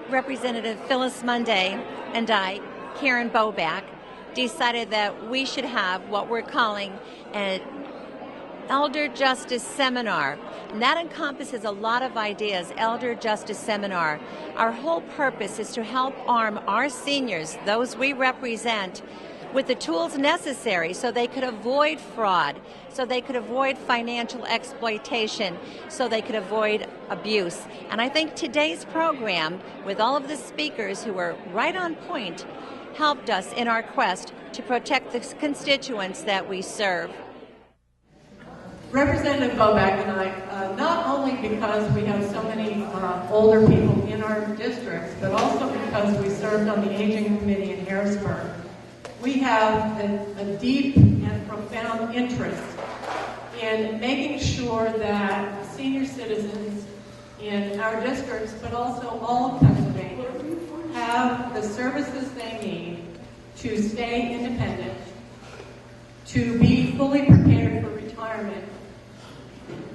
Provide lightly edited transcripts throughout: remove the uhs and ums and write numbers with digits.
Representative Phyllis Munday and I, Karen Boback, decided that we should have what we're calling an Elder Justice Seminar. And that encompasses a lot of ideas, Elder Justice Seminar. Our whole purpose is to help arm our seniors, those we represent, with the tools necessary so they could avoid fraud, so they could avoid financial exploitation, so they could avoid abuse. And I think today's program, with all of the speakers who were right on point, helped us in our quest to protect the constituents that we serve. Representative Boback and I, not only because we have so many older people in our districts, but also because we served on the Aging Committee in Harrisburg, we have a deep and profound interest in making sure that senior citizens in our districts, but also all of Pennsylvania, have the services they need to stay independent, to be fully prepared for retirement,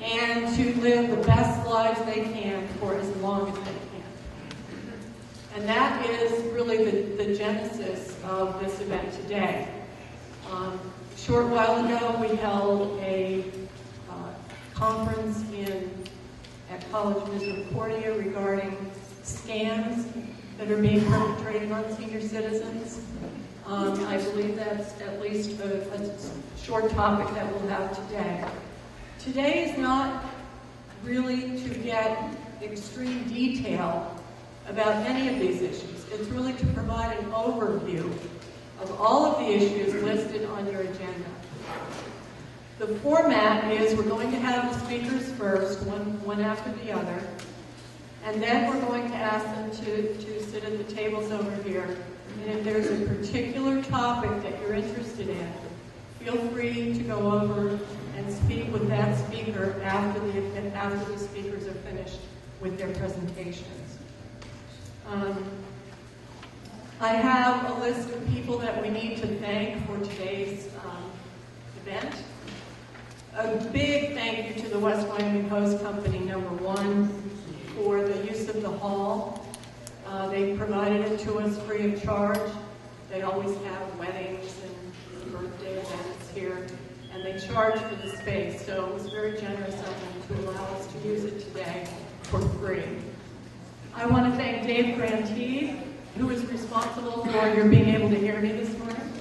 and to live the best lives they can for as long as they can. And that is really the genesis of this event today. A short while ago, we held a conference at College Misericordia regarding scams that are being perpetrated on senior citizens. I believe that's at least a short topic that we'll have today. Today is not really to get extreme detail about any of these issues. It's really to provide an overview of all of the issues listed on your agenda. The format is we're going to have the speakers first, one after the other, and then we're going to ask them to sit at the tables over here. And if there's a particular topic that you're interested in, feel free to go over and speak with that speaker after the speakers are finished with their presentations. I have a list of people that we need to thank for today's event. A big thank you to the West Wyoming Post Company, #1, for the use of the hall. They provided it to us free of charge. They always have weddings and birthday events here, and they charge for the space, so it was very generous of them to allow us to use it today for free. I want to thank Dave Grantee, who is responsible for your being able to hear me this morning,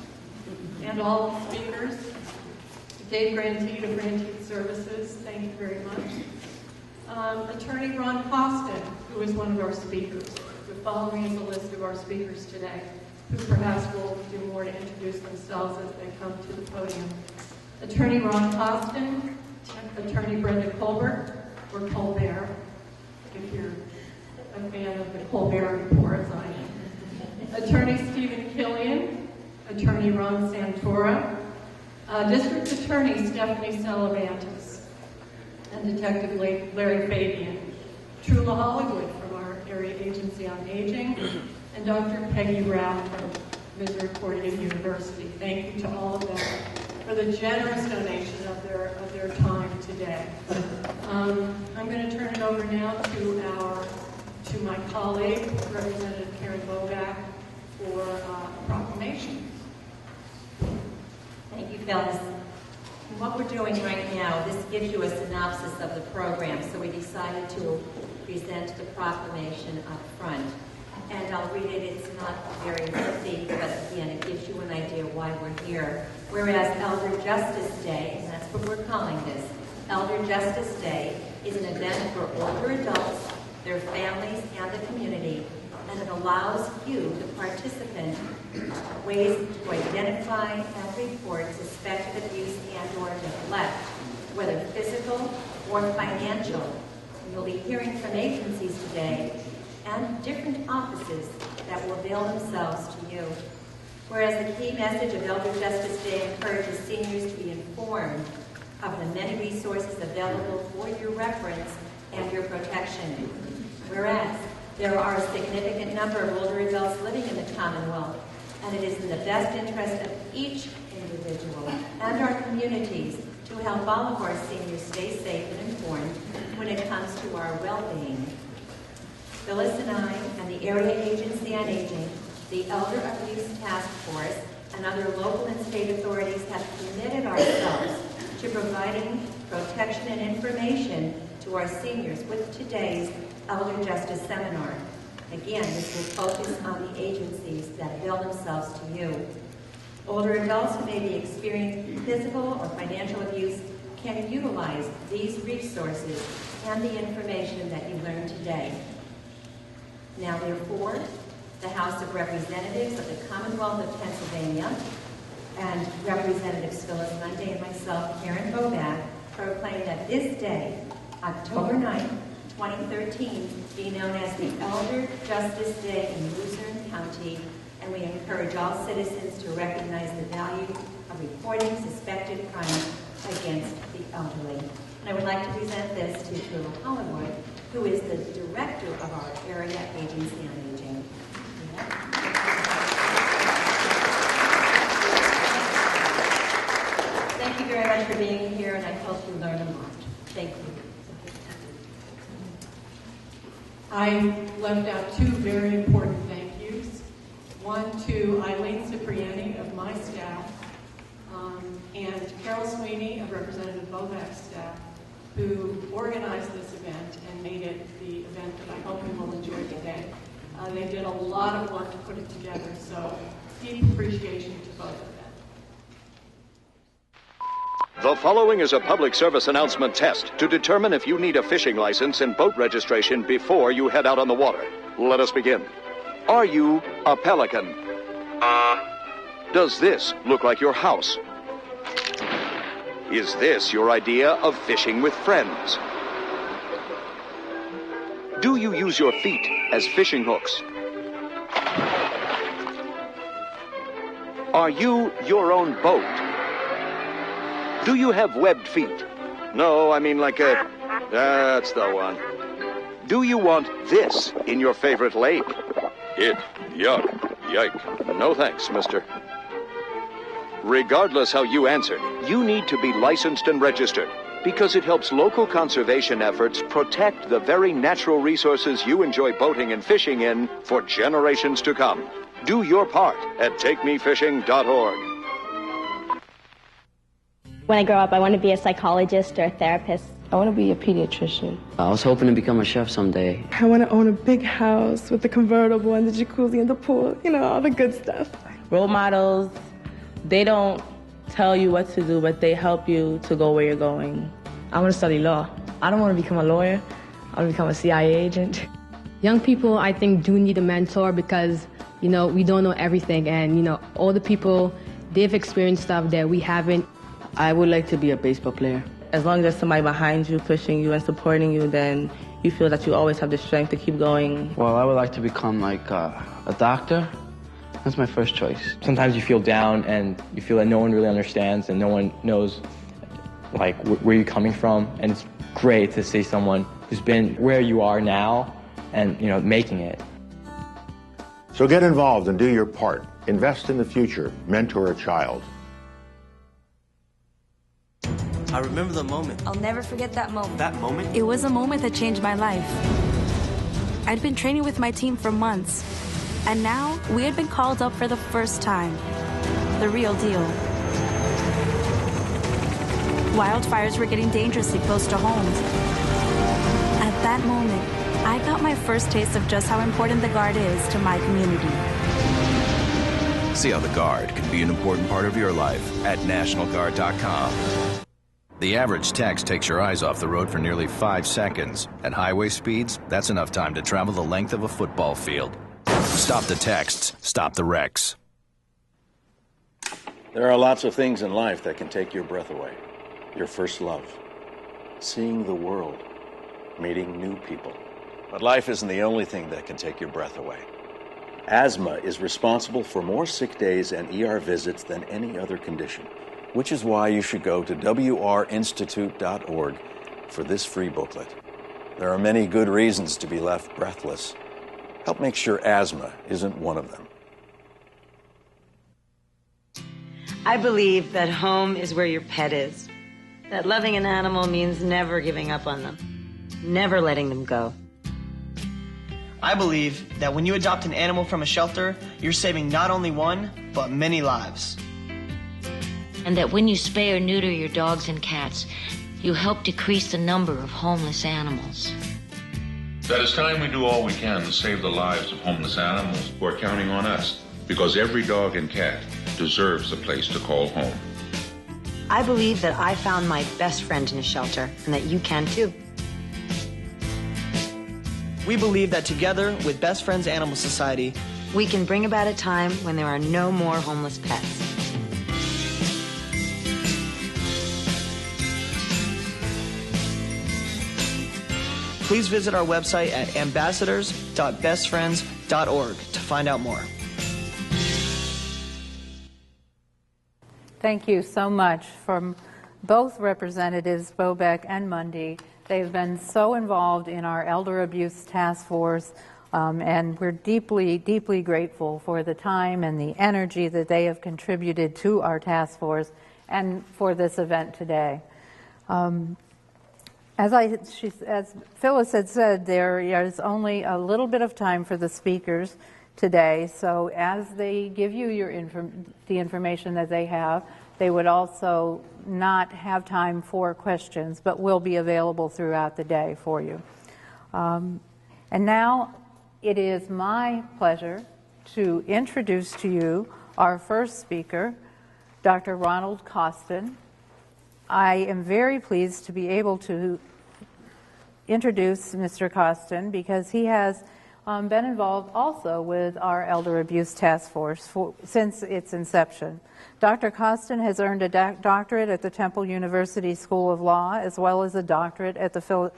and all the speakers. Dave Grantee of Grantee Services, thank you very much. Attorney Ron Costin, who is one of our speakers. The following is a list of our speakers today, who perhaps will do more to introduce themselves as they come to the podium. Attorney Ron Costin, Attorney Brenda Colbert, or Colbert, if you're a fan of the Colbert Report, as I am. Attorney Stephen Killian, Attorney Ron Santora, District Attorney Stephanie Salavantis, and Detective Larry Fabian, Trula Hollywood from our Area Agency on Aging, and Dr. Peggy Rath from Misericordia University. Thank you to all of them for the generous donation of their time today. I'm going to turn it over now to my colleague, Representative Karen Boback, for a proclamation. Thank you, Phyllis. What we're doing right now, this gives you a synopsis of the program, so we decided to present the proclamation up front. And I'll read it. It's not very lengthy, but again, it gives you an idea why we're here. Whereas Elder Justice Day, and that's what we're calling this, Elder Justice Day is an event for older adults, their families, and the community, and it allows you, the participant, ways to identify and report suspected abuse and/or neglect, whether physical or financial. You'll be hearing from agencies today and different offices that will avail themselves to you. Whereas the key message of Elder Justice Day encourages seniors to be informed of the many resources available for your reference and your protection. Whereas there are a significant number of older adults living in the Commonwealth, and it is in the best interest of each individual and our communities to help all of our seniors stay safe and informed when it comes to our well-being. Phyllis and I, and the Area Agency on Aging, the Elder Abuse Task Force, and other local and state authorities have committed ourselves to providing protection and information to our seniors with today's Elder Justice Seminar. Again, this will focus on the agencies that bill themselves to you. Older adults who may be experiencing physical or financial abuse can utilize these resources and the information that you learned today. Now, therefore, the House of Representatives of the Commonwealth of Pennsylvania and Representatives Phyllis Munday and myself, Karen Boback, proclaim that this day, October 9th, 2013, be known as the Elder Justice Day in Luzerne County, and we encourage all citizens to recognize the value of reporting suspected crimes against the elderly. And I would like to present this to Tula Hollenwood, who is the director of our Area Agency on Aging. Thank you very much for being here, and I hope you learn a lot. Thank you. I left out two very important thank yous. One to Eileen Cipriani of my staff, and Carol Sweeney of Representative Boback's staff, who organized this event and made it the event that I hope you will enjoy today. They did a lot of work to put it together, so deep appreciation to both of them. The following is a public service announcement test to determine if you need a fishing license and boat registration before you head out on the water. Let us begin. Are you a pelican? Does this look like your house? Is this your idea of fishing with friends? Do you use your feet as fishing hooks? Are you your own boat? Do you have webbed feet? No, I mean like a... That's the one. Do you want this in your favorite lake? Yuck, yike. No thanks, mister. Regardless how you answered, you need to be licensed and registered because it helps local conservation efforts protect the very natural resources you enjoy boating and fishing in for generations to come. Do your part at takemefishing.org. When I grow up, I want to be a psychologist or a therapist. I want to be a pediatrician. I was hoping to become a chef someday. I want to own a big house with the convertible and the jacuzzi and the pool, you know, all the good stuff. Role models, they don't tell you what to do, but they help you to go where you're going. I want to study law. I don't want to become a lawyer. I want to become a CIA agent. Young people, I think, do need a mentor because, you know, we don't know everything. And, you know, all the people, they've experienced stuff that we haven't. I would like to be a baseball player. As long as there's somebody behind you, pushing you and supporting you, then you feel that you always have the strength to keep going. Well, I would like to become like a doctor. That's my first choice. Sometimes you feel down and you feel that no one really understands and no one knows like where you're coming from. And it's great to see someone who's been where you are now and, you know, making it. So get involved and do your part. Invest in the future. Mentor a child. I remember the moment. I'll never forget that moment. That moment? It was a moment that changed my life. I'd been training with my team for months, and now we had been called up for the first time. The real deal. Wildfires were getting dangerously close to homes. At that moment, I got my first taste of just how important the Guard is to my community. See how the Guard can be an important part of your life at NationalGuard.com. The average text takes your eyes off the road for nearly 5 seconds. At highway speeds, that's enough time to travel the length of a football field. Stop the texts, stop the wrecks. There are lots of things in life that can take your breath away. Your first love, seeing the world, meeting new people. But life isn't the only thing that can take your breath away. Asthma is responsible for more sick days and ER visits than any other condition, which is why you should go to wrinstitute.org for this free booklet. There are many good reasons to be left breathless. Help make sure asthma isn't one of them. I believe that home is where your pet is. That loving an animal means never giving up on them, never letting them go. I believe that when you adopt an animal from a shelter, you're saving not only one, but many lives. And that when you spay or neuter your dogs and cats, you help decrease the number of homeless animals. That it's time we do all we can to save the lives of homeless animals who are counting on us, because every dog and cat deserves a place to call home. I believe that I found my best friend in a shelter, and that you can too. We believe that together with Best Friends Animal Society, we can bring about a time when there are no more homeless pets. Please visit our website at ambassadors.bestfriends.org to find out more. Thank you so much from both Representatives Bobeck and Mundy. They've been so involved in our Elder Abuse Task Force, and we're deeply, deeply grateful for the time and the energy that they have contributed to our task force and for this event today. As Phyllis had said, there is only a little bit of time for the speakers today, so as they give you the information that they have, they would also not have time for questions, but will be available throughout the day for you. And now it is my pleasure to introduce to you our first speaker, Dr. Ronald Costin. I am very pleased to be able to introduce Mr. Costin because he has been involved also with our Elder Abuse Task Force since its inception. Dr. Costin has earned a doctorate at the Temple University School of Law, as well as a doctorate at the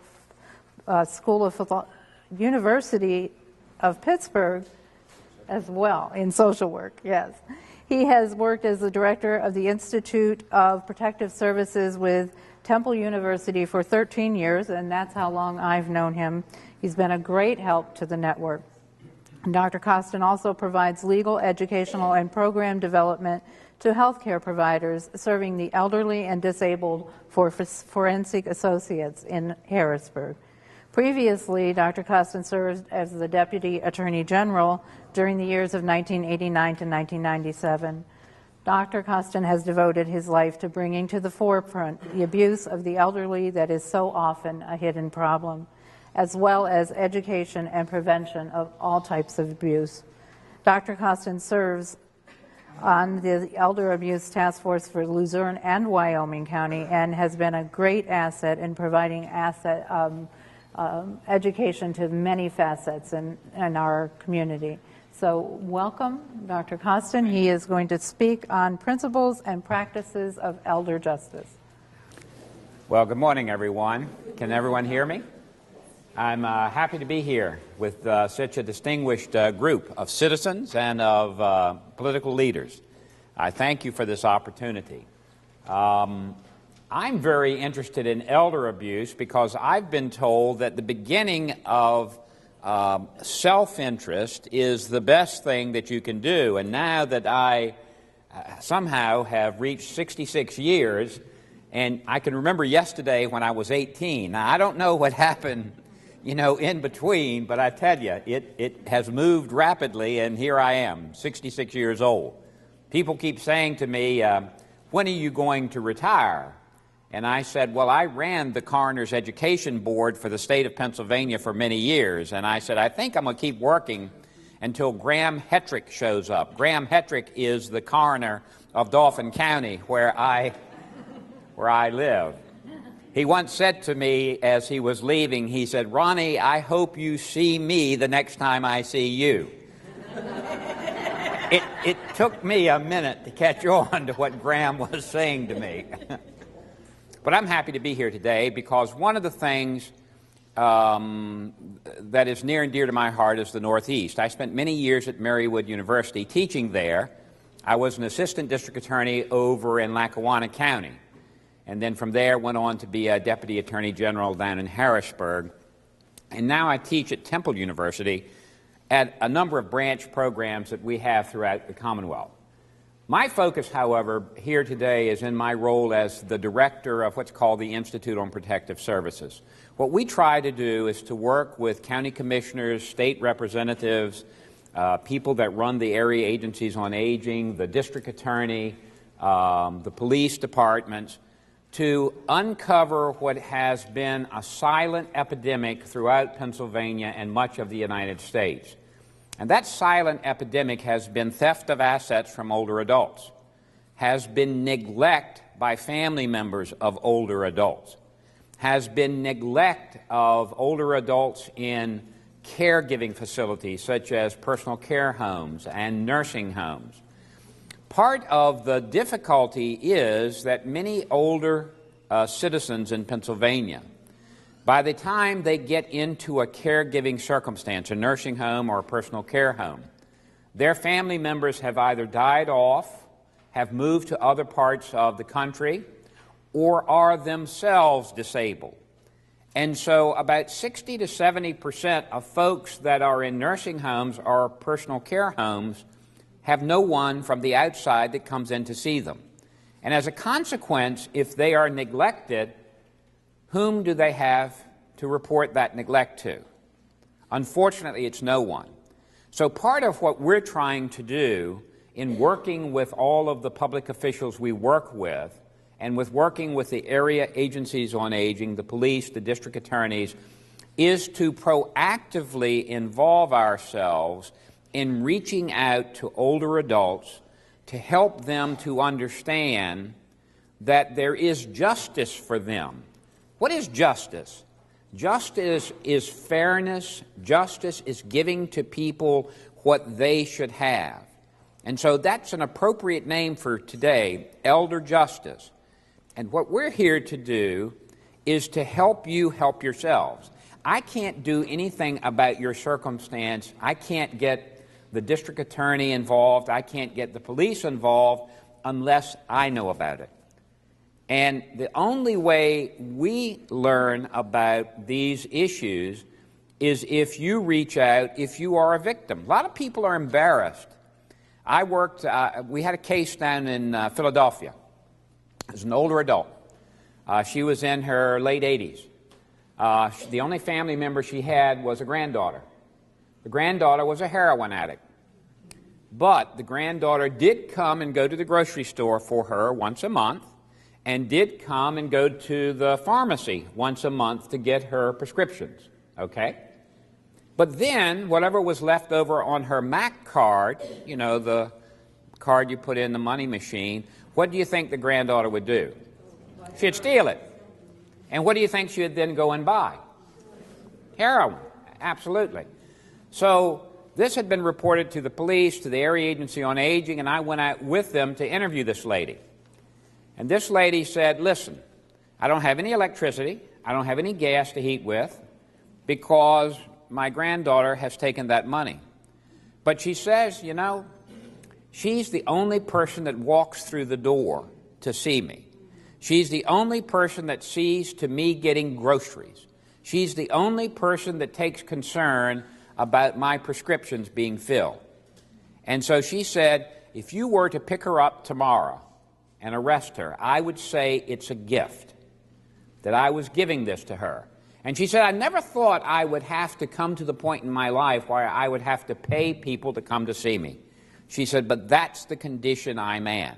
University of Pittsburgh as well in social work, yes. He has worked as the director of the Institute of Protective Services with Temple University for 13 years, and that's how long I've known him. He's been a great help to the network. Dr. Costin also provides legal, educational, and program development to healthcare providers serving the elderly and disabled for Forensic Associates in Harrisburg. Previously, Dr. Costin served as the Deputy Attorney General during the years of 1989 to 1997. Dr. Costin has devoted his life to bringing to the forefront the abuse of the elderly that is so often a hidden problem, as well as education and prevention of all types of abuse. Dr. Costin serves on the Elder Abuse Task Force for Luzerne and Wyoming County and has been a great asset in providing education to many facets in our community. So welcome, Dr. Costin. He is going to speak on principles and practices of elder justice. Well, good morning, everyone. Can everyone hear me? I'm happy to be here with such a distinguished group of citizens and of political leaders. I thank you for this opportunity. I'm very interested in elder abuse because I've been told that the beginning of self-interest is the best thing that you can do. And now that I somehow have reached 66 years, and I can remember yesterday when I was 18. Now, I don't know what happened, in between, but I tell you, it has moved rapidly, and here I am, 66 years old. People keep saying to me, when are you going to retire? And I said, well, I ran the Coroner's Education Board for the state of Pennsylvania for many years, and I said, I think I'm going to keep working until Graham Hetrick shows up. Graham Hetrick is the coroner of Dauphin County, where I live. He once said to me as he was leaving, he said, Ronnie, I hope you see me the next time I see you. It took me a minute to catch on to what Graham was saying to me. But I'm happy to be here today because one of the things that is near and dear to my heart is the Northeast. I spent many years at Marywood University teaching there. I was an assistant district attorney over in Lackawanna County, and then from there went on to be a deputy attorney general down in Harrisburg. And now I teach at Temple University at a number of branch programs that we have throughout the Commonwealth. My focus, however, here today is in my role as the director of what's called the Institute on Protective Services. What we try to do is to work with county commissioners, state representatives, people that run the area agencies on aging, the district attorney, the police departments, to uncover what has been a silent epidemic throughout Pennsylvania and much of the United States. And that silent epidemic has been theft of assets from older adults, has been neglect by family members of older adults, has been neglect of older adults in caregiving facilities such as personal care homes and nursing homes. Part of the difficulty is that many older citizens in Pennsylvania, by the time they get into a caregiving circumstance, a nursing home or a personal care home, their family members have either died off, have moved to other parts of the country, or are themselves disabled. And so about 60 to 70% of folks that are in nursing homes or personal care homes have no one from the outside that comes in to see them. And as a consequence, if they are neglected, whom do they have to report that neglect to? Unfortunately, it's no one. So part of what we're trying to do in working with all of the public officials we work with, and with working with the area agencies on aging, the police, the district attorneys, is to proactively involve ourselves in reaching out to older adults to help them to understand that there is justice for them. What is justice? Justice is fairness. Justice is giving to people what they should have. And so that's an appropriate name for today, elder justice. And what we're here to do is to help you help yourselves. I can't do anything about your circumstance. I can't get the district attorney involved. I can't get the police involved unless I know about it. And the only way we learn about these issues is if you reach out, if you are a victim. A lot of people are embarrassed. We had a case down in Philadelphia. It was an older adult. She was in her late 80s. The only family member she had was a granddaughter. The granddaughter was a heroin addict. But the granddaughter did come and go to the grocery store for her once a month, and did come and go to the pharmacy once a month to get her prescriptions, okay? But then, whatever was left over on her MAC card, you know, the card you put in the money machine, what do you think the granddaughter would do? She'd steal it. And what do you think she would then go and buy? Heroin, absolutely. So this had been reported to the police, to the Area Agency on Aging, and I went out with them to interview this lady. And this lady said, listen, I don't have any electricity, I don't have any gas to heat with, because my granddaughter has taken that money. But she says, you know, she's the only person that walks through the door to see me. She's the only person that sees to me getting groceries. She's the only person that takes concern about my prescriptions being filled. And so she said, if you were to pick her up tomorrow and arrest her, I would say it's a gift, that I was giving this to her. And she said, I never thought I would have to come to the point in my life where I would have to pay people to come to see me. She said, but that's the condition I'm in.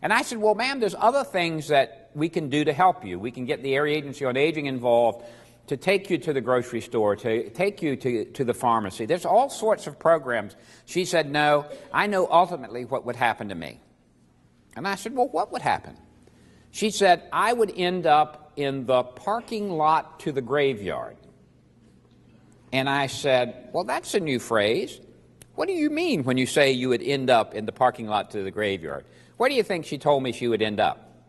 And I said, well, ma'am, there's other things that we can do to help you. We can get the Area Agency on Aging involved to take you to the grocery store, to take you to the pharmacy. There's all sorts of programs. She said, no, I know ultimately what would happen to me. And I said, well, what would happen? She said, I would end up in the parking lot to the graveyard. And I said, well, that's a new phrase. What do you mean when you say you would end up in the parking lot to the graveyard? Where do you think she told me she would end up?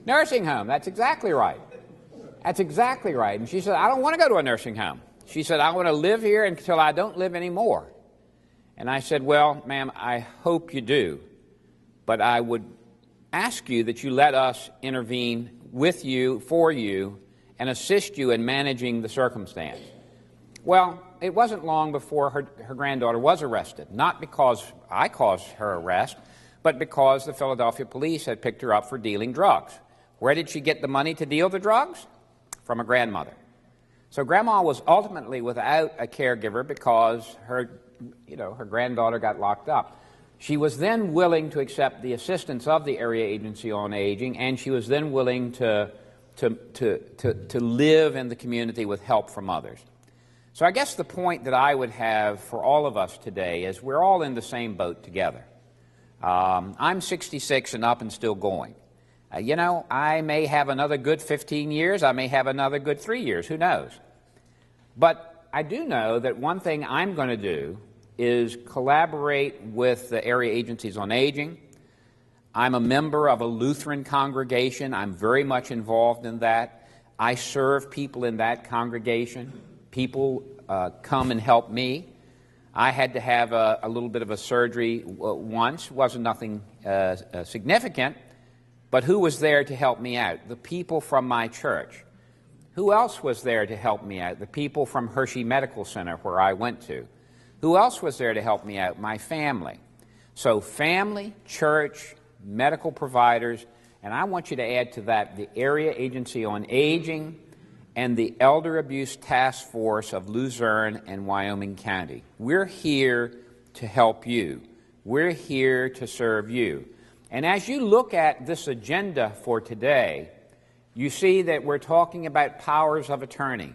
Nursing home. That's exactly right. That's exactly right. And she said, I don't want to go to a nursing home. She said, I want to live here until I don't live anymore. And I said, well, ma'am, I hope you do. But I would ask you that you let us intervene with you, for you, and assist you in managing the circumstance. Well, it wasn't long before her granddaughter was arrested, not because I caused her arrest, but because the Philadelphia police had picked her up for dealing drugs. Where did she get the money to deal the drugs? From a grandmother. So Grandma was ultimately without a caregiver because her granddaughter got locked up. She was then willing to accept the assistance of the Area Agency on Aging, and she was then willing to live in the community with help from others. So I guess the point that I would have for all of us today is we're all in the same boat together. I'm 66 and up and still going. I may have another good 15 years. I may have another good 3 years. Who knows? But I do know that one thing I'm going to do is collaborate with the Area Agencies on Aging. I'm a member of a Lutheran congregation. I'm very much involved in that. I serve people in that congregation. People come and help me. I had to have a little bit of a surgery once. It wasn't nothing significant, but who was there to help me out? The people from my church. Who else was there to help me out? The people from Hershey Medical Center, where I went to. Who else was there to help me out? My family. So family, church, medical providers, and I want you to add to that the Area Agency on Aging and the Elder Abuse Task Force of Luzerne and Wyoming County. We're here to help you. We're here to serve you. And as you look at this agenda for today, you see that we're talking about powers of attorney.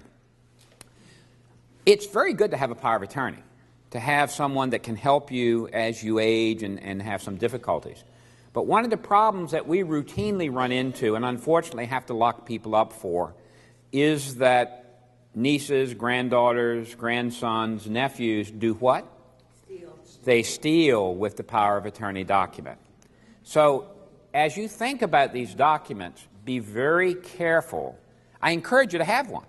It's very good to have a power of attorney, to have someone that can help you as you age and have some difficulties. But one of the problems that we routinely run into, and unfortunately have to lock people up for, is that nieces, granddaughters, grandsons, nephews do what? Steal. They steal with the power of attorney document. So as you think about these documents, be very careful. I encourage you to have one,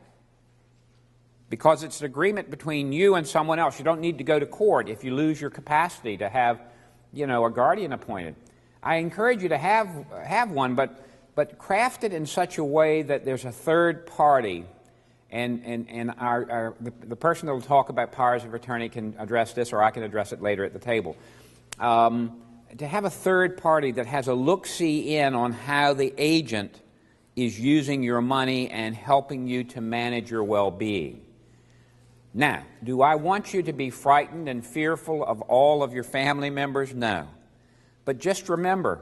because it's an agreement between you and someone else. You don't need to go to court if you lose your capacity to have, a guardian appointed. I encourage you to have one, but craft it in such a way that there's a third party, and the person that will talk about powers of attorney can address this, or I can address it later at the table. To have a third party that has a look-see in on how the agent is using your money and helping you to manage your well-being. Now, do I want you to be frightened and fearful of all of your family members? No. But just remember,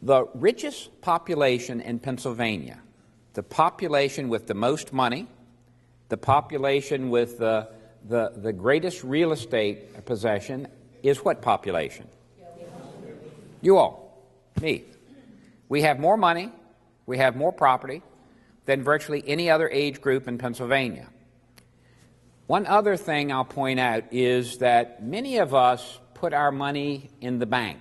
the richest population in Pennsylvania, the population with the most money, the population with the greatest real estate possession is what population? You all, me. We have more money, we have more property than virtually any other age group in Pennsylvania. One other thing I'll point out is that many of us put our money in the bank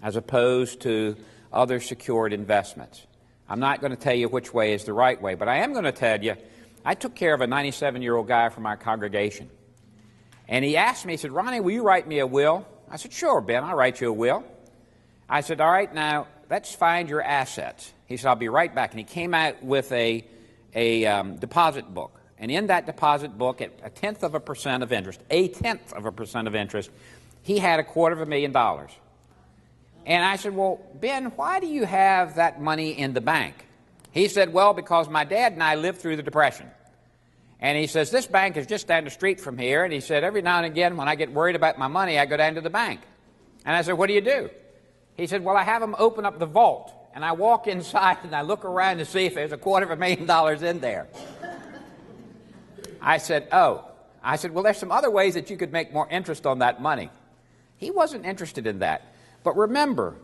as opposed to other secured investments. I'm not going to tell you which way is the right way, but I am going to tell you, I took care of a 97-year-old guy from our congregation. And he asked me, he said, "Ronnie, will you write me a will?" I said, "Sure, Ben, I'll write you a will." I said, "All right, now, let's find your assets." He said, "I'll be right back." And he came out with a deposit book. And in that deposit book, at 0.1% of interest, 0.1% of interest, he had $250,000. And I said, "Well, Ben, why do you have that money in the bank?" He said, "Well, because my dad and I lived through the Depression." And he says, "This bank is just down the street from here." And he said, "Every now and again, when I get worried about my money, I go down to the bank." And I said, "What do you do?" He said, "Well, I have them open up the vault. And I walk inside and I look around to see if there's $250,000 in there." I said, "Oh." I said, "Well, there's some other ways that you could make more interest on that money." He wasn't interested in that. But remember,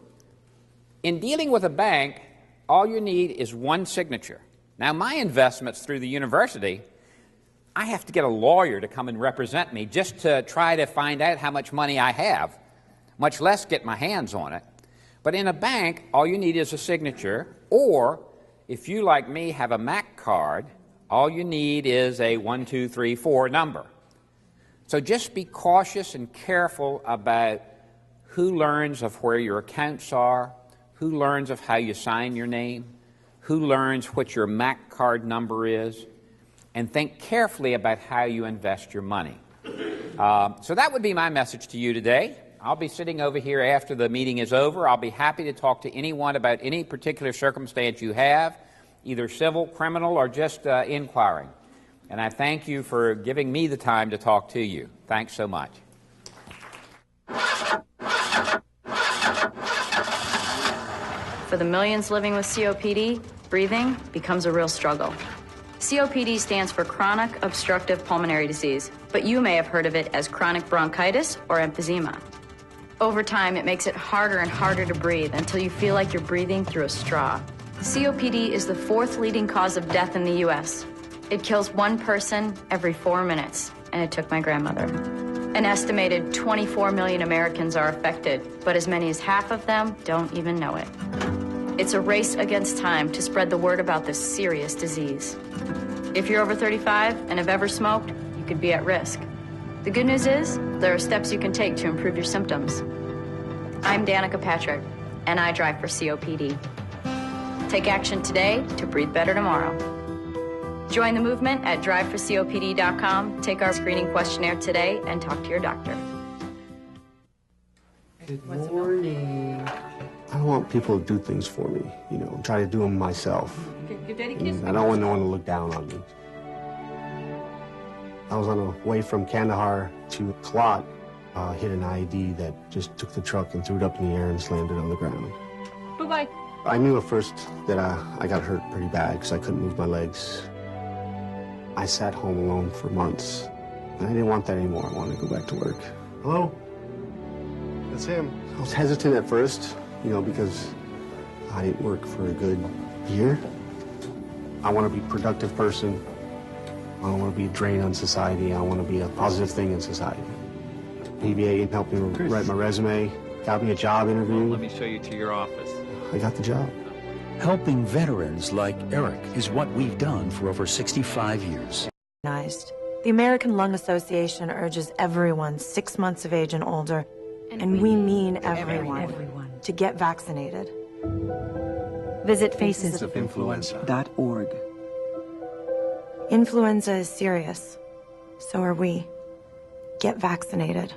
in dealing with a bank, all you need is one signature. Now, my investments through the university, I have to get a lawyer to come and represent me just to try to find out how much money I have, much less get my hands on it. But in a bank, all you need is a signature, or if you, like me, have a MAC card, all you need is a 1, 2, 3, 4 number. So just be cautious and careful about who learns of where your accounts are, who learns of how you sign your name, who learns what your MAC card number is, and think carefully about how you invest your money. So that would be my message to you today. I'll be sitting over here after the meeting is over. I'll be happy to talk to anyone about any particular circumstance you have, either civil, criminal, or just inquiring. And I thank you for giving me the time to talk to you. Thanks so much. For the millions living with COPD, breathing becomes a real struggle. COPD stands for chronic obstructive pulmonary disease, but you may have heard of it as chronic bronchitis or emphysema. Over time, it makes it harder and harder to breathe until you feel like you're breathing through a straw. COPD is the 4th leading cause of death in the U.S. It kills 1 person every 4 minutes, and it took my grandmother. An estimated 24 million Americans are affected, but as many as half of them don't even know it. It's a race against time to spread the word about this serious disease. If you're over 35 and have ever smoked, you could be at risk. The good news is, there are steps you can take to improve your symptoms. I'm Danica Patrick, and I drive for COPD. Take action today to breathe better tomorrow. Join the movement at driveforcopd.com, take our screening questionnaire today, and talk to your doctor. Good morning. I want people to do things for me, try to do them myself. Give Daddy a kiss. I don't want no one to look down on me. I was on the way from Kandahar to Kalat, hit an IED that just took the truck and threw it up in the air and slammed it on the ground. Bye-bye. I knew at first that I got hurt pretty bad because I couldn't move my legs. I sat home alone for months, and I didn't want that anymore. I wanted to go back to work. Hello? That's him. I was hesitant at first, because I didn't work for a good year. I want to be a productive person. I don't want to be a drain on society. I want to be a positive thing in society. PBA helped me write my resume, got me a job interview. Let me show you to your office. I got the job. Helping veterans like Eric is what we've done for over 65 years. The American Lung Association urges everyone 6 months of age and older, and we mean everyone, to get vaccinated. Visit facesofinfluenza.org. Influenza is serious. So are we. Get vaccinated.